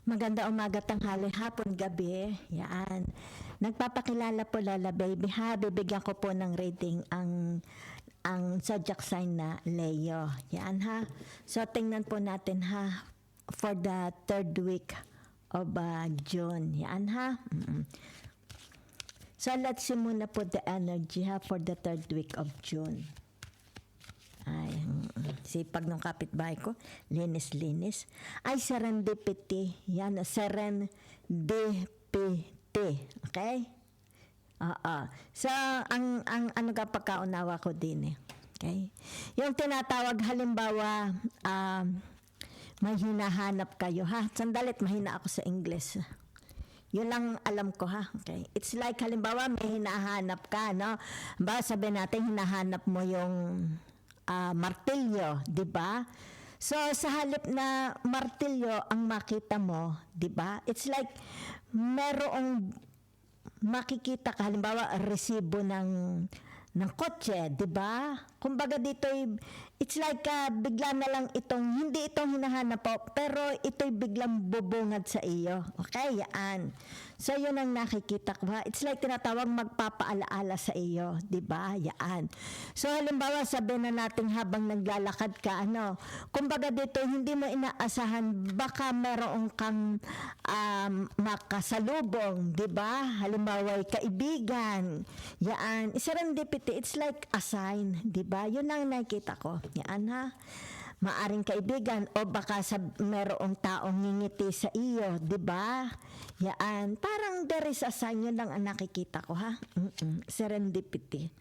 Maganda umaga, tanghali, hapon, gabi. Yan. Nagpapakilala po Lola Baby ha. Bibigyan ko po ng rating ang zodiac sign na Leo. Yan ha. So tingnan po natin ha for the third week of June. Yan ha. So let's see muna po the energy ha for the third week of June. Ay, sipag ng kapitbahay ko. Linis-linis. Ay, serendipity. Yan, serendipity. Okay? Oo. So, ang ano ka pagkaunawa ko din eh. Okay? Yung tinatawag, halimbawa, may hinahanap kayo, ha? Sandalit, mahina ako sa English. Yun lang alam ko, ha? Okay. It's like, halimbawa, may hinahanap ka, no? Ba, sabihin natin, hinahanap mo yung martilyo, 'di ba? So sa halip na martilyo ang makita mo, 'di ba? It's like merong makikita ka halimbawa resibo ng kotse, 'di ba? Kumbaga dito it's like bigla na lang hindi itong hinahanap po, pero ito'y biglang bubungad sa iyo. Okay, yan. So yun ang nakikita ko. It's like tinatawag magpapaalaala sa iyo, 'di ba? Yan. So halimbawa sabihin na natin habang naglalakad ka, kumbaga dito hindi mo inaasahan baka meron kang makasalubong, 'di ba? Halimbawa kaibigan. Yan. Serendipity, it's like a sign, 'di ba? Yun ang nakikita ko. Yan ha. Maaring kaibigan o baka merong taong ngingiti sa iyo, 'di ba? Yan, parang there is a sign, yun lang ang nakikita ko ha. Serendipity.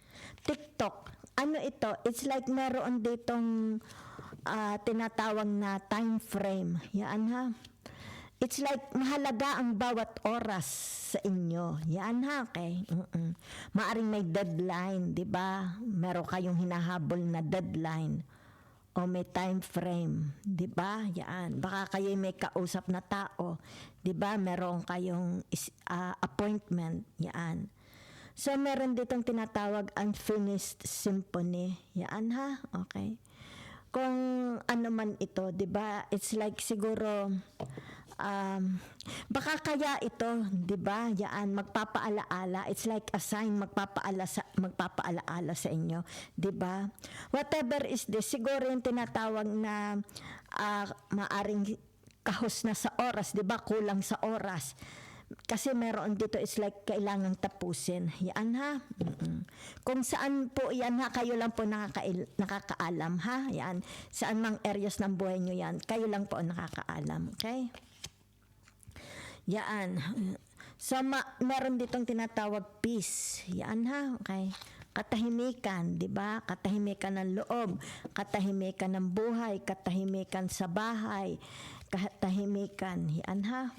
TikTok, ano ito? It's like meron ditong tinatawag na time frame. Yan ha. It's like mahalaga ang bawat oras sa inyo. Yan ha, okay? Maaring may deadline, 'di ba? Meron kayong hinahabol na deadline o may time frame, 'di ba? Yan. Baka kayo may kausap na tao, 'di ba? Meron kayong appointment, yan. So meron ditong tinatawag unfinished symphony. Yan ha, okay? Kung ano man ito, 'di ba? It's like siguro baka kaya ito, 'di ba? Yan magpapaalaala. It's like a sign magpapaalaala sa inyo, 'di ba? Whatever is this, siguro yung tinatawag na maaring kahos na sa oras, 'di ba? Kulang sa oras. Kasi meron dito is like kailangang tapusin. Yan ha. Kung saan po yan ha, kayo lang po nakakaalam ha. Yan. Saan mang areas ng buhay nyo yan, kayo lang po nakakaalam. Okay? Yan. So, meron ditong tinatawag peace. Yan ha. Okay? Katahimikan, di ba? Katahimikan ng loob, katahimikan ng buhay, katahimikan sa bahay, katahimikan. Yan ha.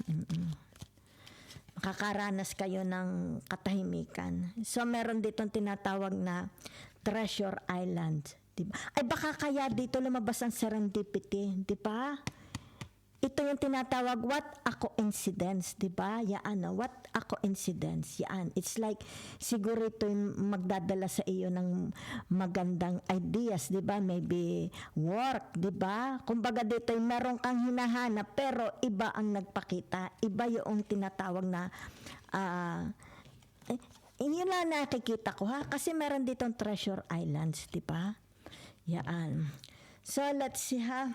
Makakaranas kayo ng katahimikan. So, meron ditong tinatawag na Treasure Island. Diba? Ay, baka kaya dito lumabas ang serendipity. Diba? Ito yung tinatawag, what a coincidence. Diba? Yan, what a coincidence. Yan. It's like, siguro ito yung magdadala sa iyo ng magandang ideas. Diba? Maybe work. Diba? Kumbaga dito yung meron kang hinahanap, pero iba ang nagpakita. Iba yung tinatawag na, yun lang nakikita ko ha. Kasi meron ditong Treasure Islands. Diba? Yan. So, let's see ha.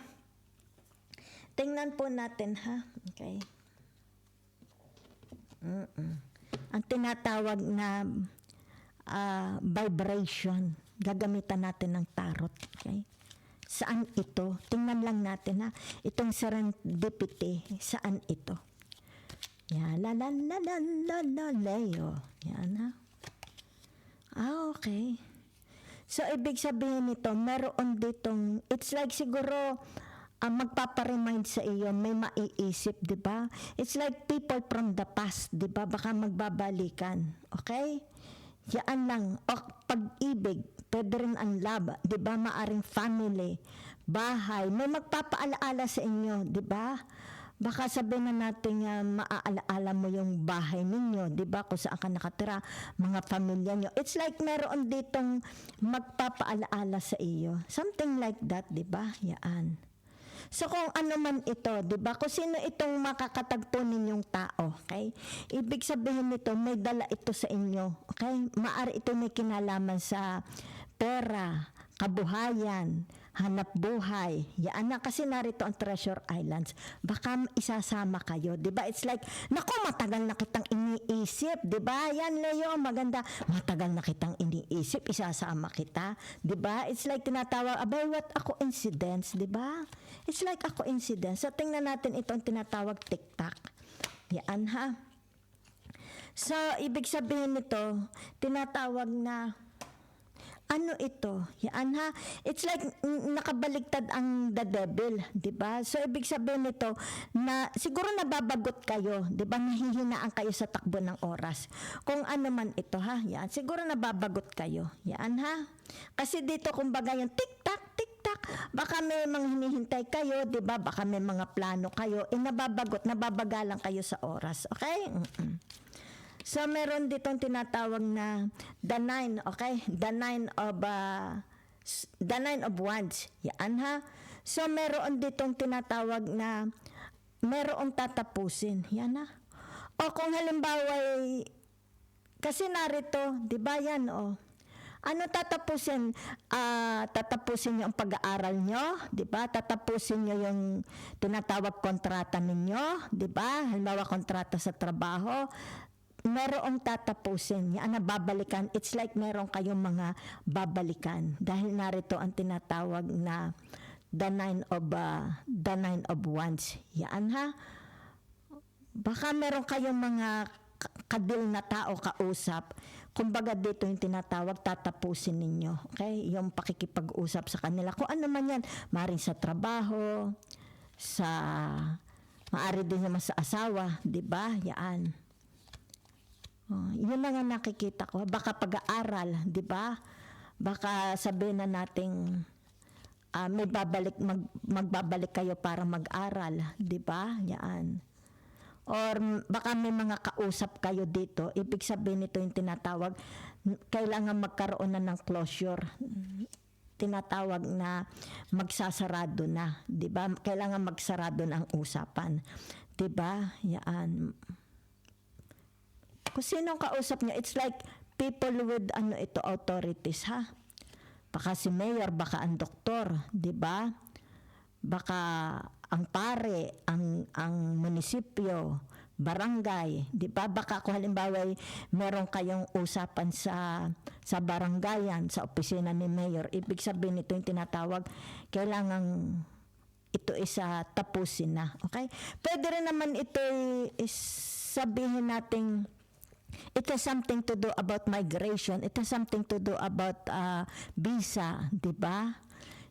Tingnan po natin ha. Okay. Ang tinatawag na vibration. Gagamitan natin ng tarot. Okay. Saan ito? Tingnan lang natin ha. Itong serendipity. Saan ito? Yan. La la la la la la Leo. Yan ha. Okay. So, ibig sabihin nito, meron ditong, it's like siguro, magpaparemind sa iyo, may maiisip, di ba? It's like people from the past, di ba? Baka magbabalikan. Okay? Yan lang. O pag-ibig, pwede rin ang love, di ba? Maaring family, bahay, may magpapaalaala sa inyo, di ba? Baka sabihin na natin maaalaala mo yung bahay ninyo, di ba? Kung saan ka nakatira, mga pamilya nyo. It's like meron ditong magpapaalaala sa iyo. Something like that, di ba? Yan. So kung ano man ito, 'di ba? Kung sino itong makakatagpo ninyong tao, okay? Ibig sabihin nito, may dala ito sa inyo, okay? Maari ito may kinalaman sa pera, kabuhayan, hanap buhay. Yan na kasi narito ang Treasure Islands. Baka isasama kayo, 'di ba? It's like, nako, matagal na kitang iniisip, 'di ba? Yan, Leo, maganda. Matagal na kitang iniisip, isasama kita, 'di ba? It's like tinatawag, abay, what a coincidence, 'di ba? It's like a coincidence. So tingnan natin itong tinatawag TikTok. Yan, ha. So ibig sabihin nito, tinatawag na ano ito? Yan, ha? It's like nakabaligtad ang the devil, 'di ba? So ibig sabihin nito na siguro nababagot kayo, 'di ba? Nahihinaan kayo sa takbo ng oras. Kung ano man ito, ha? Yan, siguro nababagot kayo. Yan, ha? Kasi dito kumbaga yung tik-tak, tik-tak, baka may mga hinihintay kayo, 'di ba? Baka may mga plano kayo, nababagot, nababagalan kayo sa oras. Okay? So, meron ditong tinatawag na the nine, okay? The nine of wands. Yan, ha? So, meron ditong tinatawag na merong tatapusin. Yan, ha? O kung halimbawa, kasi narito, di ba yan, o? Ano tatapusin? Tatapusin niyo ang pag-aaral nyo, di ba? Tatapusin niyo yung tinatawag kontrata ninyo, di ba? Halimbawa, kontrata sa trabaho, merong tatapusin, yan na babalikan. It's like meron kayong mga babalikan dahil narito ang tinatawag na the nine of wands. Yan, ha? Baka meron kayong mga kadil na tao kausap. Kumbaga dito yung tinatawag tatapusin ninyo. Okay? Yung pakikipag-usap sa kanila. Kung ano man yan, maaaring sa trabaho, maaari din naman sa asawa, di ba? Yan. Yun na nga nakikita ko. Baka pag-aaral, di ba? Baka sabihin na nating may magbabalik kayo para mag-aral, di ba? Yan. Or baka may mga kausap kayo dito. Ibig sabihin nito yung tinatawag, kailangan magkaroon na ng closure. Tinatawag na magsasarado na, di ba? Kailangan magsarado na ang usapan. Di ba? Yan. Kung sinong kausap niya, it's like people with authorities, ha? Baka si mayor, baka ang doktor, 'di ba? Baka ang pare, ang munisipyo, barangay, 'di ba? Baka kung halimbawa meron kayong usapan sa barangayan, sa opisina ni mayor, ibig sabihin nito yung tinatawag, kailangan ito isa tapusin na, okay? Pwede rin naman ito sabihin nating it has something to do about migration. It has something to do about visa, di ba?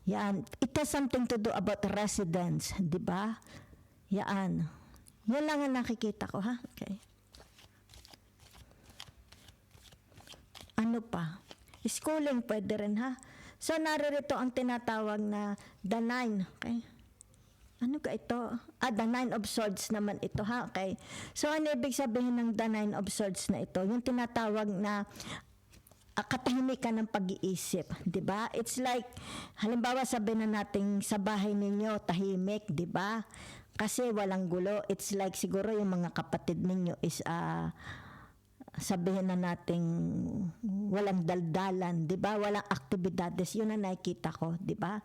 Yan. It has something to do about residence, di ba? Yan. Yan lang ang nakikita ko, ha? Okay. Ano pa? Schooling pwede rin, ha? So, naririto ang tinatawag na the nine, okay? Ano ka ito? The nine of swords naman ito, ha? Okay. So, ano ibig sabihin ng the nine of swords na ito? Yung tinatawag na katahimikan ng pag-iisip, di ba? It's like, halimbawa sabihin na natin sa bahay ninyo, tahimik, di ba? Kasi walang gulo. It's like siguro yung mga kapatid ninyo is sabihin na nating walang daldalan, di ba? Walang aktibidades. Yun ang nakikita ko, di ba?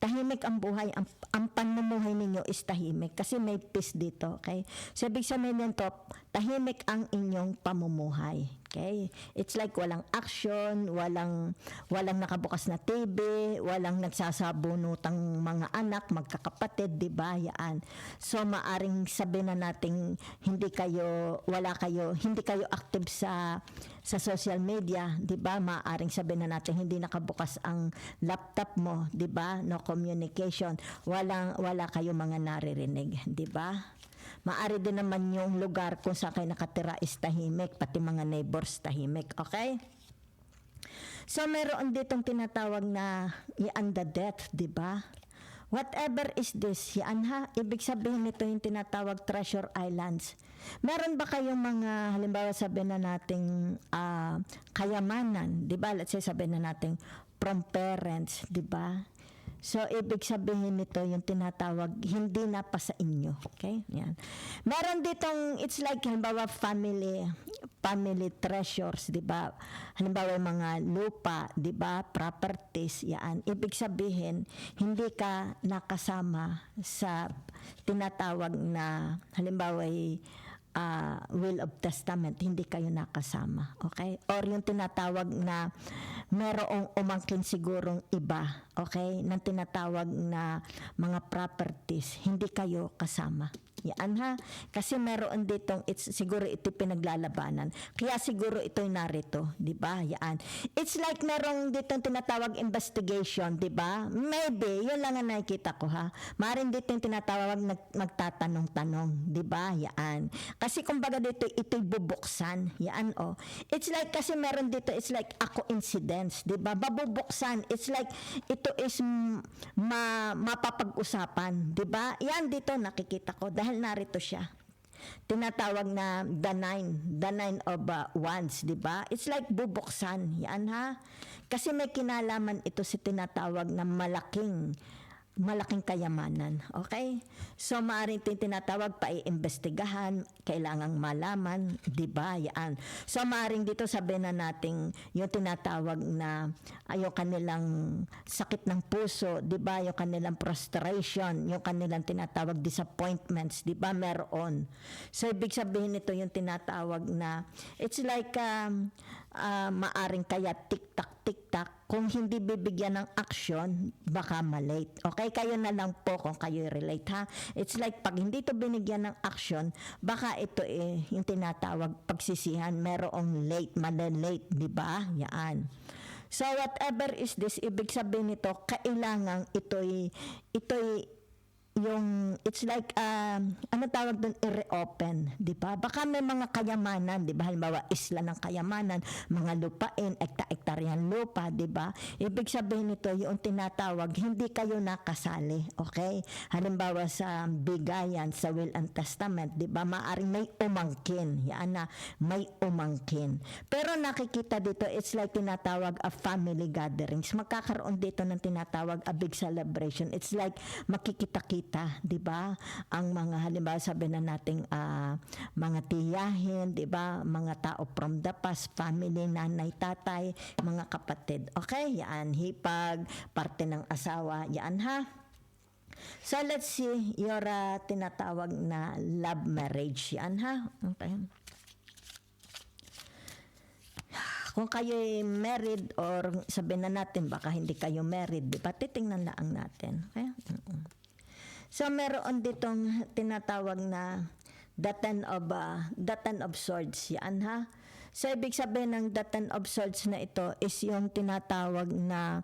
Tahimik ang buhay, ang pamumuhay ninyo is tahimik kasi may peace dito, okay? So, ibig sabihin nito, tahimik ang inyong pamumuhay, okay? It's like walang action, walang nakabukas na TV, walang nagsasabunutang mga anak, magkakapatid, di ba? Yan. So, maaring sabihin na natin hindi kayo active sa social media, di ba? Maaring sabihin na natin hindi nakabukas ang laptop mo, di ba? No communication, wala kayo mga naririnig, di ba? Maari din naman yung lugar kung saan kayo nakatira is tahimik, pati mga neighbors tahimik, okay? So meron ditong tinatawag na yan the death, di ba? Whatever is this, yan, ha? Ibig sabihin nito yung tinatawag Treasure Islands. Meron ba kayong mga, halimbawa sabihin na nating kayamanan, di ba? Let's say sabihin na nating from parents, di ba? So, ibig sabihin nito, yung tinatawag, hindi na pa sa inyo. Okay? Yan. Meron ditong, it's like, halimbawa, family treasures, di ba? Halimbawa, yung mga lupa, di ba? Properties, yan. Ibig sabihin, hindi ka nakasama sa tinatawag na, halimbawa, will of testament, hindi kayo nakasama. Okay? Or yung tinatawag na merong umangkin sigurong iba, okay, ng tinatawag na mga properties, hindi kayo kasama. Yan ha. Kasi meron ditong, siguro ito pinaglalabanan. Kaya siguro ito'y narito. Diba? Yan. It's like merong ditong tinatawag investigation. Diba? Maybe. Yun lang ang nakikita ko ha. Maaaring dito yung tinatawag magtatanong-tanong. Diba? Yan. Kasi kumbaga dito, ito'y bubuksan. Yan o. It's like kasi meron dito, it's like a coincidence. Diba? Babubuksan. It's like ito is mapapag-usapan. Diba? Yan dito nakikita ko. Dahil narito siya. Tinatawag na the nine of wands, di ba? It's like bubuksan. Yan ha. Kasi may kinalaman ito si tinatawag na malaking kayamanan. Okay? So, maaaring tinatawag pa i-imbestigahan, kailangang malaman, di ba? Yan. So, maaaring dito sabihin na natin yung tinatawag na yung kanilang sakit ng puso, di ba? Yung kanilang frustration, yung kanilang tinatawag disappointments, di ba? Meron. So, ibig sabihin nito yung tinatawag na it's like maaring kaya tiktak kung hindi bibigyan ng action baka malate. Okay, kayo na lang po kung kayo relate ha. It's like pag hindi to binigyan ng action baka ito yung tinatawag pagsisihan, merong late, malilate, di ba? Yan. So whatever is this, ibig sabihin nito kailangan ito'y yung it's like ano tawag doon, i-reopen, di ba? Baka may mga kayamanan, di ba? Halimbawa isla ng kayamanan, mga lupain, ekta-ektaryang lupa, di ba? Ibig sabihin nito yung tinatawag hindi kayo nakasali, okay? Halimbawa sa bigayan, sa will and testament, di ba? Maaring may umangkin, yan na may umangkin. Pero nakikita dito it's like tinatawag a family gatherings. Magkakaroon dito ng tinatawag a big celebration. It's like makikita-kita, di ba? Ang mga halimbawa sabihin na nating mga tiyahin, di ba? Mga tao from the past, family, nanay, tatay, mga kapatid. Okay? Yan, hipag, parte ng asawa, yan ha. So let's see your tinatawag na love marriage, yan ha. Okay. Kung kayo married or sabihin na natin baka hindi kayo married, di ba? Titingnan lang natin. Okay? So, meron ditong tinatawag na the ten of swords. Yan ha. So, ibig sabihin ng the ten of swords na ito is yung tinatawag na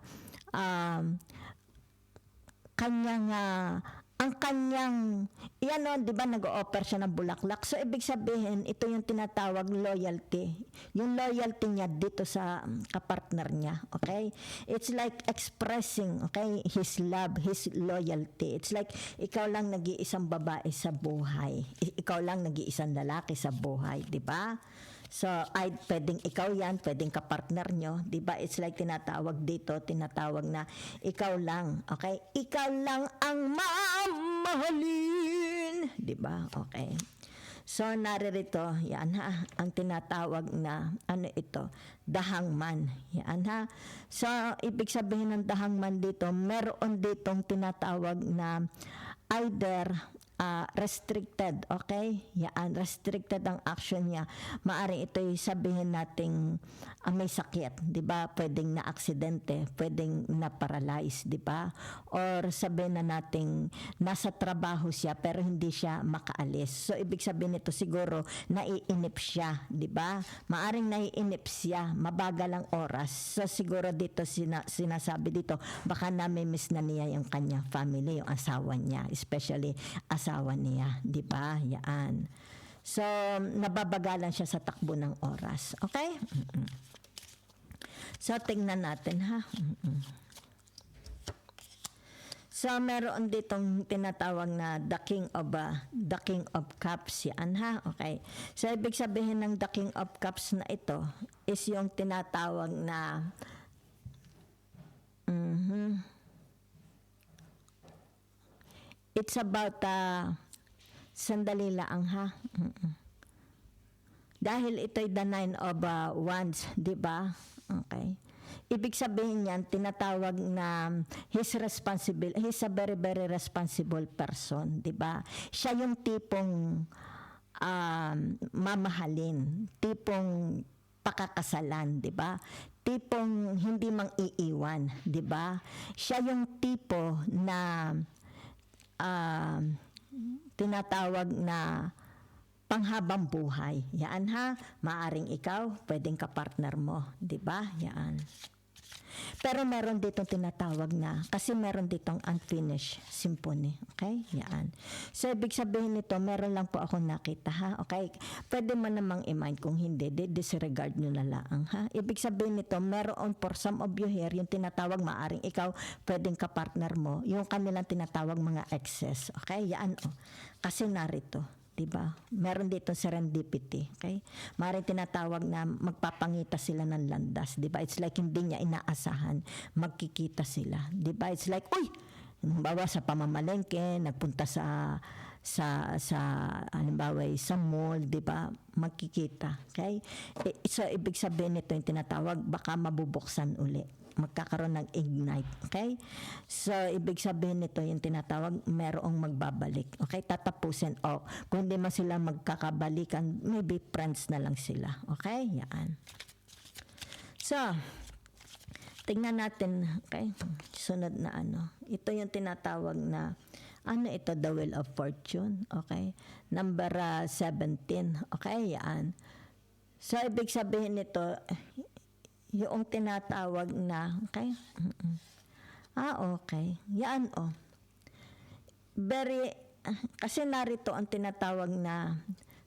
ang kanyang, yan o, di ba, nag-o-offer siya ng bulaklak. So, ibig sabihin, ito yung tinatawag loyalty. Yung loyalty niya dito sa kapartner niya, okay? It's like expressing, okay, his love, his loyalty. It's like, ikaw lang nag-iisang babae sa buhay. Ikaw lang nag-iisang lalaki sa buhay, di ba? So, pwedeng ikaw yan, pwedeng kapartner nyo, di ba? It's like tinatawag dito, tinatawag na ikaw lang, okay? Ikaw lang ang mamahalin, di ba? Okay. So, naririto, yan ha, ang tinatawag na, ano ito, the hangman, yan ha. So, ibig sabihin ng the hangman dito, meron ditong tinatawag na either restricted, okay? Yan, restricted ang action niya. Maaring ito'y sabihin nating may sakit, di ba? Pwedeng na aksidente, pwedeng na paralyze, di ba? Or sabihin na nating nasa trabaho siya pero hindi siya makaalis. So, ibig sabihin nito siguro naiinip siya, di ba? Maaring naiinip siya, mabagal ang oras. So, siguro dito sinasabi dito, baka nami-miss na niya yung kanya family, yung asawa niya, especially asawa niya, di ba? Yan. So, nababagalan siya sa takbo ng oras. Okay? So, tingnan natin ha. So, meron ditong tinatawag na the King of Cups. Yan ha. Okay. So, ibig sabihin ng the King of Cups na ito is yung tinatawag na it's about, sandali lang ha. Dahil ito'y the 9 of Wands, di ba? Okay. Ibig sabihin niyan, tinatawag na he's a very, very responsible person, di ba? Siya yung tipong mamahalin, tipong pakakasalan, di ba? Tipong hindi mang iiwan, di ba? Siya yung tipo na tinatawag na panghabang buhay. Yan ha, maaring ikaw, pwedeng kapartner mo, 'di ba? Yan. Pero meron ditong tinatawag na, kasi meron ditong unfinished symphony. Okay? Yan. So, ibig sabihin nito, meron lang po ako nakita, ha? Okay? Pwede mo namang i-mind, kung hindi, disregard nyo na lang, ha? Ibig sabihin nito, meron for some of you here, yung tinatawag, maaring ikaw, pwedeng kapartner mo, yung kanilang tinatawag mga exes. Okay? Yan, oh. Kasi narito. Diba? Meron dito serendipity, okay? Maaaring tinatawag na magpapangita sila ng landas, diba? It's like hindi niya inaasahan, magkikita sila, diba? It's like, uy, halimbawa sa pamamalengke, nagpunta sa halimbawa sa mall, diba? Magkikita, okay? So, ibig sabihin nito yung tinatawag, baka mabubuksan uli, magkakaroon ng ignite, okay? So, ibig sabihin nito yung tinatawag, merong magbabalik, okay? Tatapusin, kung hindi man sila magkakabalikan, maybe friends na lang sila, okay? Yan. So, tingnan natin, okay? Sunod na ano. Ito yung tinatawag na, ano ito? The Wheel of Fortune, okay? Number 17, okay? Yan. So, ibig sabihin nito, yung tinatawag na, okay? Okay. Yan, very, kasi narito ang tinatawag na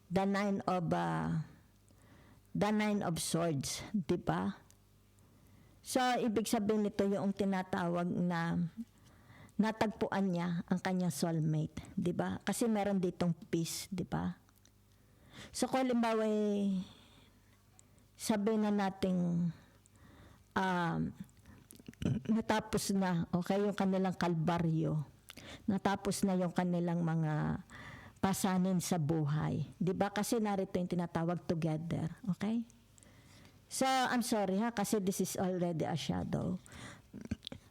the nine of swords, di ba? So, ibig sabihin nito yung tinatawag na natagpuan niya ang kanyang soulmate, di ba? Kasi meron ditong peace, di ba? So, kung halimbawa, sabihin na nating natapos na, okay, yung kanilang kalbaryo, natapos na yung kanilang mga pasanin sa buhay, di ba? Kasi narito yung tinatawag together, okay? So, I'm sorry ha, kasi this is already a shadow.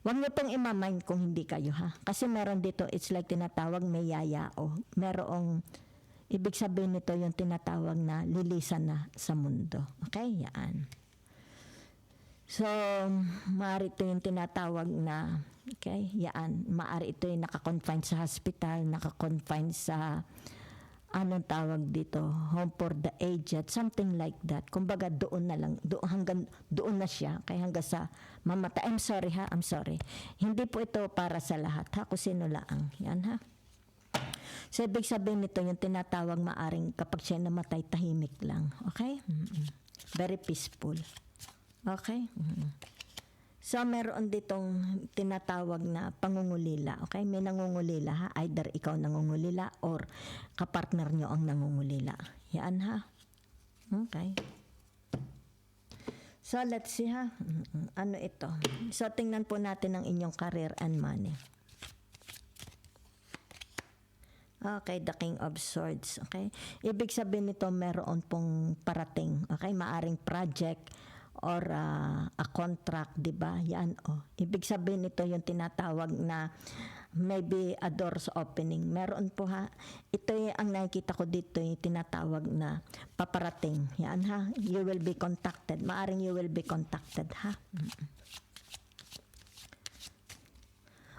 Huwag niyo pong imamind kung hindi kayo, ha? Kasi meron dito, it's like tinatawag may yayao. Merong, ibig sabihin nito yung tinatawag na lilisan na sa mundo. Okay? Yan. So, maaari ito yung tinatawag na, okay, yan, maaari ito yung nakakonfine sa hospital, nakakonfine sa, anong tawag dito, home for the aged, something like that. Kumbaga, doon na lang, hanggang doon na siya, kaya hanggang sa mamatay. I'm sorry ha, I'm sorry. Hindi po ito para sa lahat ha, kung sino lang. Yan ha. So, ibig sabihin nito, yung tinatawag maaring kapag siya namatay, tahimik lang. Okay? Very peaceful. Okay? So, meron ditong tinatawag na pangungulila. Okay? May nangungulila ha. Either ikaw nangungulila or kapartner nyo ang nangungulila. Yan ha. Okay. So, let's see ha. Ano ito? So, tingnan po natin ang inyong career and money. Okay, the King of Swords. Okay? Ibig sabihin nito, meron pong parating. Okay? Maaring project or a contract, di ba? Yan, Ibig sabihin nito yung tinatawag na maybe a doors opening. Meron po ha. Ito yung ang nakikita ko dito yung tinatawag na paparating. Yan ha. You will be contacted. Maaring you will be contacted ha.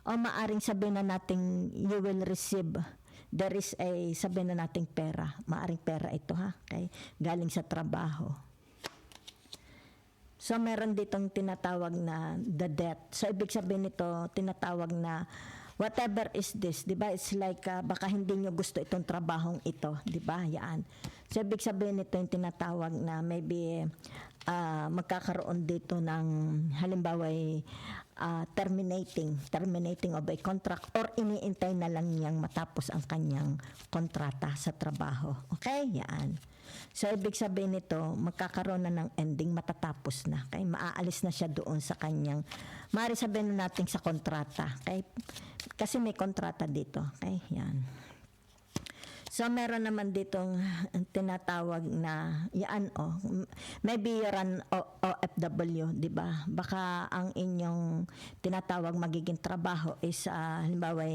O maaring sabihin na natin you will receive. There is a, sabihin na nating pera. Maaring pera ito ha. Okay? Galing sa trabaho. So, meron ditong tinatawag na the death. So, ibig sabihin nito, tinatawag na whatever is this, di ba? It's like, baka hindi nyo gusto itong trabahong ito, di ba? Yan. So, ibig sabihin nito yung tinatawag na maybe magkakaroon dito ng, halimbawa, terminating of a contract or iniintay na lang niyang matapos ang kanyang kontrata sa trabaho. Okay? Yan. So, ibig sabihin nito, magkakaroon na ng ending, matatapos na. Okay? Maaalis na siya doon sa kanyang, maaari sabihin na natin sa kontrata. Okay? Kasi may kontrata dito. Okay? Yan. So, meron naman ditong tinatawag na, maybe you're an OFW, di ba? Baka ang inyong tinatawag magiging trabaho is, halimbawa,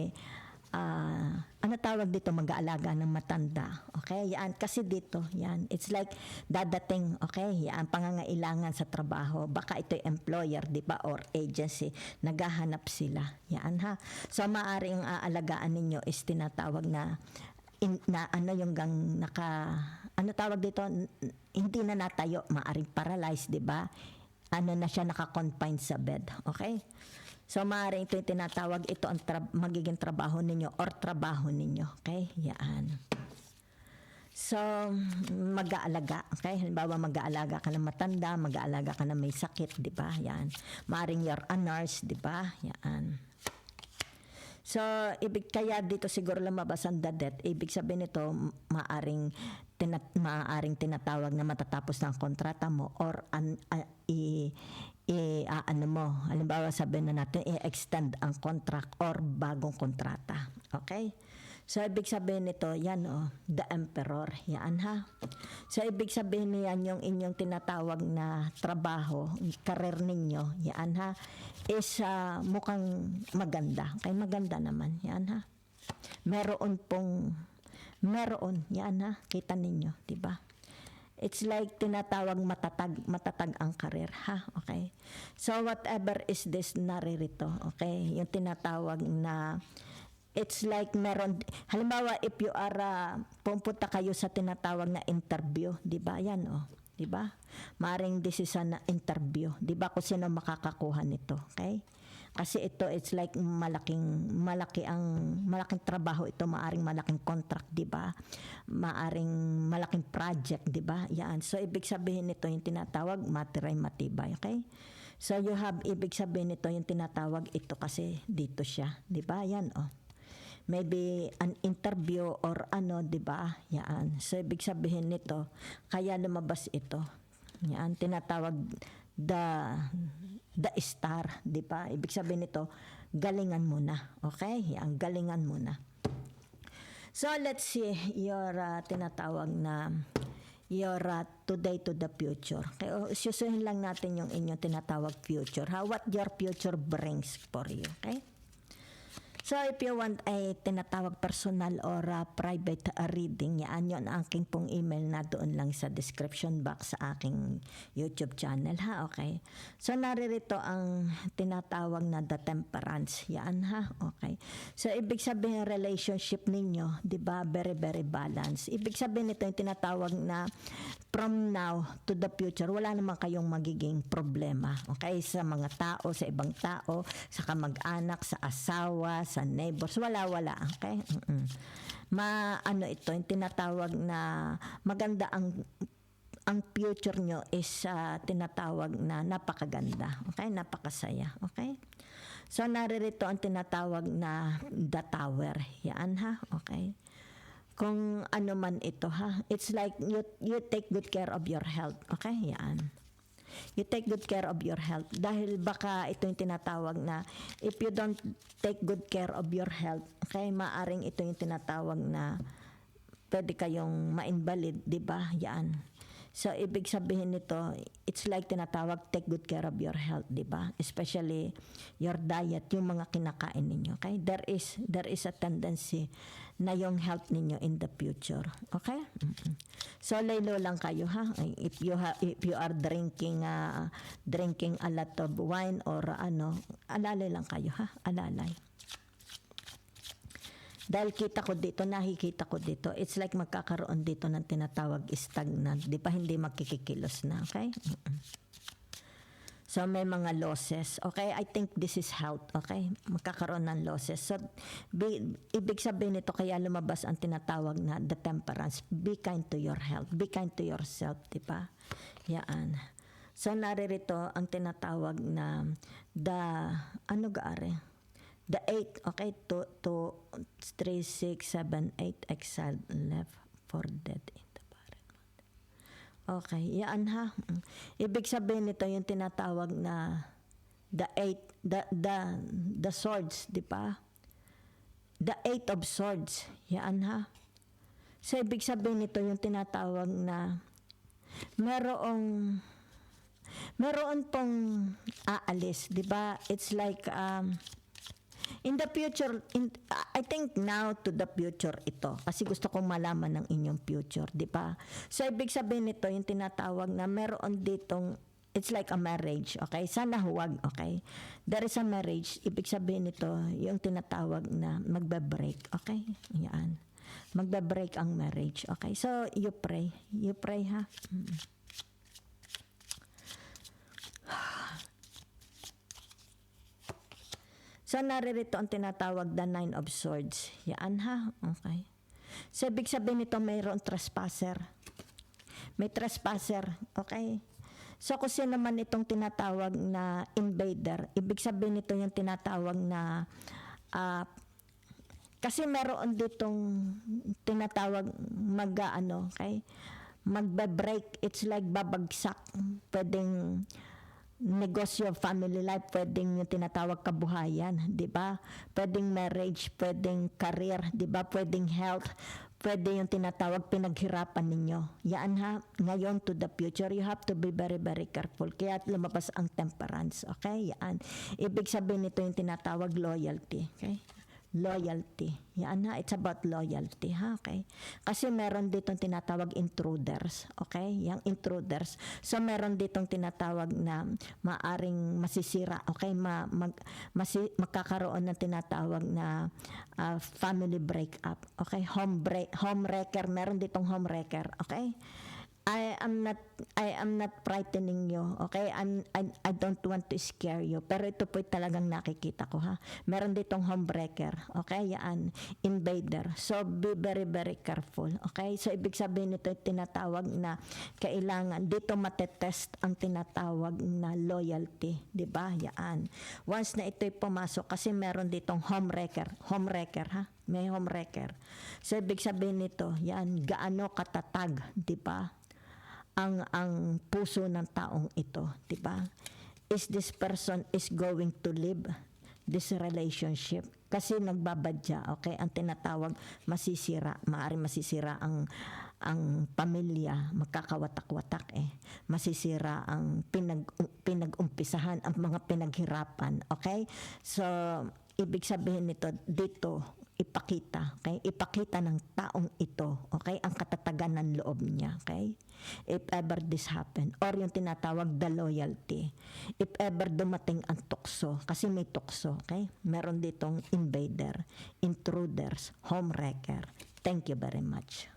ano tawag dito, mag-aalaga ng matanda. Okay? Yan. Kasi dito, yan. It's like dadating, okay? Yan. Pangangailangan sa trabaho. Baka ito'y employer, di ba? Or agency. Naghahanap sila. Yan, ha? So, maaaring aalagaan ninyo is tinatawag na ano tawag dito, hindi na natayo, maaring paralyzed, di ba? Ano na siya, naka-confine sa bed. Okay? So, maaaring ito yung tinatawag, ito ang magiging trabaho ninyo or trabaho ninyo. Okay? Yan. So, mag-aalaga. Okay? Halimbawa, mag-aalaga ka ng matanda, mag-aalaga ka ng may sakit, di ba? Yan. Maaaring you're a nurse, di ba? Yan. So, kaya dito siguro lumabas ang dadet. Ibig sabihin nito, maaaring tinatawag na matatapos ng kontrata mo or halimbawa sabihin na natin, i-extend ang contract or bagong kontrata. Okay? So, ibig sabihin nito, yan the emperor. Yan, ha? So, ibig sabihin niyan yung inyong tinatawag na trabaho, career ninyo, yan, ha? Is mukhang maganda. Okay, maganda naman. Yan, ha? Meron, yan, ha? Kita ninyo, di ba? It's like tinatawag matatag ang career, ha? Okay? So, whatever is this naririto, okay? Yung tinatawag na it's like meron, halimbawa if you are, pumunta kayo sa tinatawag na interview, di ba? Yan, di ba? Maring this is an interview, di ba? Kung sino makakakuha nito, okay? Kasi ito, it's like malaking trabaho ito, maaring malaking contract, di ba? Maaring malaking project, di ba? Yan. So, ibig sabihin nito yung tinatawag matibay, okay? So, ibig sabihin nito yung tinatawag ito kasi dito siya, di ba? Yan, maybe an interview or di ba? Yan. So, ibig sabihin nito, kaya lumabas ito. Yan, tinatawag the star, di ba? Ibig sabihin nito, galingan mo na. Okay? Yan, galingan mo na. So, let's see your tinatawag na your today to the future. Okay? Susuhin lang natin yung inyong tinatawag future. What your future brings for you. Okay? So, if you want a tinatawag personal or private reading, yan yun ang aking pong email na doon lang sa description box sa aking YouTube channel, ha? Okay. So, naririto ang tinatawag na the temperance. Yan, ha? Okay. So, ibig sabihin relationship ninyo, di ba? Very, very balanced. Ibig sabihin nito yung tinatawag na from now to the future, wala naman kayong magiging problema. Okay? Sa mga tao, sa ibang tao, sa kamag-anak, sa asawa, sa neighbors, wala. Okay? Ito, yung tinatawag na maganda ang future nyo is tinatawag na napakaganda. Okay? Napakasaya. Okay? So, naririto ang tinatawag na the tower. Yan, ha? Okay? Kung ano man ito, ha? It's like you take good care of your health. Okay? Yan. You take good care of your health. Dahil baka ito yung tinatawag na if you don't take good care of your health, okay, maaring ito yung tinatawag na pwede kayong ma-invalid, di ba? Yan. So, ibig sabihin nito, it's like tinatawag, take good care of your health, di ba? Especially your diet, yung mga kinakain ninyo, okay? There is a tendency na yung health ninyo in the future, okay? So, laylo lang kayo, ha? If you are drinking a lot of wine or alalay lang kayo, ha? Alalay. Dahil nakikita ko dito, it's like magkakaroon dito ng tinatawag stagnant. Di pa hindi magkikikilos na, okay? So, may mga losses. Okay? I think this is health. Okay? Magkakaroon ng losses. So, ibig sabihin nito, kaya lumabas ang tinatawag na the temperance. Be kind to your health. Be kind to yourself. Di ba? Yan. So naririto ang tinatawag na the ano gaari? The 8, okay, 2, 3, 6, 7, 8 exiled left for dead in the barren mountain. Okay, yan ha. Ibig sabihin nito yung tinatawag na the 8, the swords, di ba? The 8 of swords, yan ha. So ibig sabihin nito yung tinatawag na meron pong aalis, di ba? It's like in the future, I think now to the future ito. Kasi gusto kong malaman ng inyong future, di ba? So, ibig sabihin nito, yung tinatawag na meron ditong, it's like a marriage, okay? Sana huwag, okay? There is a marriage, ibig sabihin nito, yung tinatawag na magbe-break, okay? Yan. Magbe-break ang marriage, okay? So, you pray ha? So, naririto ang tinatawag the 9 of swords. Yan ha? Okay. So, ibig sabihin nito mayroon trespasser. May trespasser. Okay? So, kung sino naman itong tinatawag na invader, ibig sabihin nito yung tinatawag na kasi meron ditong tinatawag okay? Magbe-break. It's like babagsak. Pwedeng negosyo, family life, pwedeng yung tinatawag kabuhayan, di ba? Pwedeng marriage, pwedeng career, di ba? Pwedeng health, pwede yung tinatawag pinaghirapan ninyo. Yan ha, ngayon to the future, you have to be very, very careful. Kaya lumabas ang temperance, okay? Yan. Ibig sabihin nito yung tinatawag loyalty, okay? Loyalty. Yan ha, it's about loyalty ha, okay? Kasi meron ditong tinatawag intruders, okay? Yang intruders. So meron ditong tinatawag na maaring masisira, okay? Magkakaroon ng tinatawag na family breakup, okay? Home wrecker, meron ditong home wrecker, okay? I am not frightening you, okay? I don't want to scare you. Pero ito po talagang nakikita ko ha. Meron ditong homebreaker, okay? Yan, invader. So be very, very careful, okay? So ibig sabihin nito tinatawag na kailangan dito matetest ang tinatawag na loyalty, di ba? Yan. Once na ito'y pumasok kasi meron ditong homewrecker ha? May homewrecker. So ibig sabihin nito, yan, gaano katatag, di ba? Ang puso ng taong ito, di ba? Is this person is going to live this relationship? Kasi nagbabadya, okay? Ang tinatawag masisira, maaaring masisira ang pamilya, magkakawatak-watak masisira ang pinag-umpisahan, ang mga pinaghirapan, okay? So, ibig sabihin nito, dito, ipakita, okay? Ipakita ng taong ito, okay? Ang katatagan ng loob niya, okay? If ever this happen, or yung tinatawag the loyalty. If ever dumating ang tukso, kasi may tukso, okay? Meron ditong invader, intruders, homewrecker. Thank you very much.